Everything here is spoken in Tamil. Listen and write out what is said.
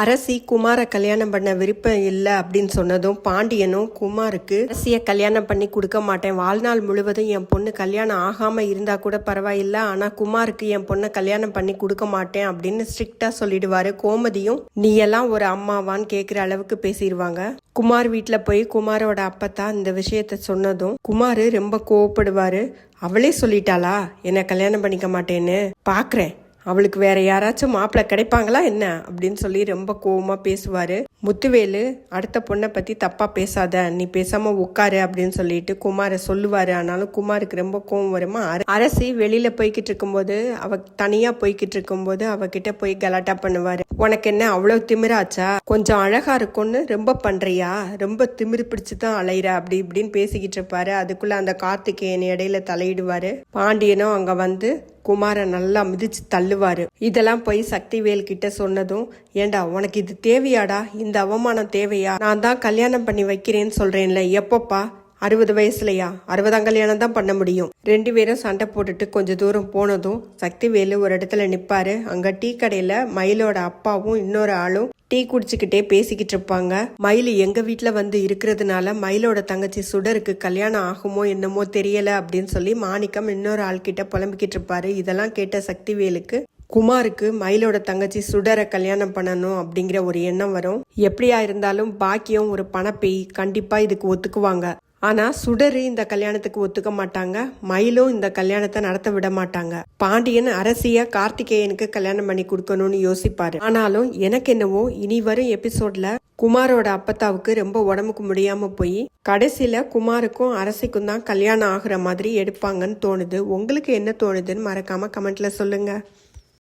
அரசி குமாரை கல்யாணம் பண்ண விருப்பம் இல்லை அப்படின்னு சொன்னதும் பாண்டியனும் குமாருக்கு அரசியை கல்யாணம் பண்ணி கொடுக்க மாட்டேன், வாழ்நாள் முழுவதும் என் பொண்ணு கல்யாணம் ஆகாம இருந்தா கூட பரவாயில்ல, ஆனா குமாருக்கு என் பொண்ணை கல்யாணம் பண்ணி கொடுக்க மாட்டேன் அப்படின்னு ஸ்ட்ரிக்டா சொல்லிடுவாரு. கோமதியும் நீ எல்லாம் ஒரு அம்மாவான்னு கேட்குற அளவுக்கு பேசிடுவாங்க. குமார் வீட்டில் போய் குமாரோட அப்பத்தா இந்த விஷயத்த சொன்னதும் குமார் ரொம்ப கோவப்படுவாரு. அவளே சொல்லிட்டாளா என்னை கல்யாணம் பண்ணிக்க மாட்டேன்னு, பாக்குறேன் அவளுக்கு வேற யாராச்சும் மாப்பிள்ளை கிடைப்பாங்களா என்ன அப்படின்னு சொல்லி ரொம்ப கோவமா பேசுவாரு. முத்துவேலு அடுத்த பொண்ணை பத்தி தப்பா பேசாத, நீ பேசாம உட்காரு அப்படின்னு சொல்லிட்டு குமார சொல்லுவாரு. ஆனாலும் குமாருக்கு ரொம்ப கோவம் வருமா. அரசி வெளியில போய்கிட்டு இருக்கும்போது அவ தனியா போய்கிட்டு இருக்கும்போது அவகிட்ட போய் கலாட்டா பண்ணுவாரு. உனக்கு என்ன அவ்வளவு திமிராச்சா, கொஞ்சம் அழகா இருக்கும்னு ரொம்ப பண்றியா, ரொம்ப திமிரு பிடிச்சுதான் அலையிற அப்படி இப்படின்னு பேசிக்கிட்டு இருப்பாரு. அதுக்குள்ள அந்த கார்த்திகேயன் இடையில தலையிடுவாரு. பாண்டியனும் அங்க வந்து குமார நல்லா மிதிச்சு தள்ளுவாரு. இதெல்லாம் போய் சக்திவேல் கிட்ட சொன்னதும், ஏண்டா உனக்கு இது தேவையாடா, இந்த அவமானம் தேவையா, நான் தான் கல்யாணம் பண்ணி வைக்கிறேன்னு சொல்றேன்ல, எப்பப்பா 60 வயசுலயா, 60ஆம் கல்யாணம் தான் பண்ண முடியும். ரெண்டு பேரும் சண்டை போட்டுட்டு கொஞ்ச தூரம் போனதும் சக்திவேலு ஒரு இடத்துல நிப்பாரு. அங்க டீ கடையில மயிலோட அப்பாவும் இன்னொரு ஆளும் டீ குடிச்சுக்கிட்டே பேசிக்கிட்டு இருப்பாங்க. மயில் எங்க வீட்டுல வந்து இருக்கிறதுனால மயிலோட தங்கச்சி சுடருக்கு கல்யாணம் ஆகுமோ என்னமோ தெரியல அப்படின்னு சொல்லி மாணிக்கம் இன்னொரு ஆள் கிட்ட புலம்பிக்கிட்டு இருப்பாரு. இதெல்லாம் கேட்ட சக்திவேலுக்கு குமாருக்கு மயிலோட தங்கச்சி சுடரை கல்யாணம் பண்ணணும் அப்படிங்கிற ஒரு எண்ணம் வரும். எப்படியா இருந்தாலும் பாக்கியம் ஒரு பணப்பேய், கண்டிப்பா இதுக்கு ஒத்துக்குவாங்க. ஆனா சுடரு இந்த கல்யாணத்துக்கு ஒத்துக்க மாட்டாங்க, மயிலும் இந்த கல்யாணத்தை நடத்த விட மாட்டாங்க. பாண்டியன் அரசிய கார்த்திகேயனுக்கு கல்யாணம் பண்ணி கொடுக்கணும்னு யோசிப்பாரு. ஆனாலும் எனக்கு என்னவோ இனி வரும் எபிசோட்ல குமாரோட அப்பத்தாவுக்கு ரொம்ப உடம்புக்கு முடியாம போய் கடைசியில குமாருக்கும் அரசிக்கும் தான் கல்யாணம் ஆகுற மாதிரி எடுப்பாங்கன்னு தோணுது. உங்களுக்கு என்ன தோணுதுன்னு மறக்காம கமெண்ட்ல சொல்லுங்க.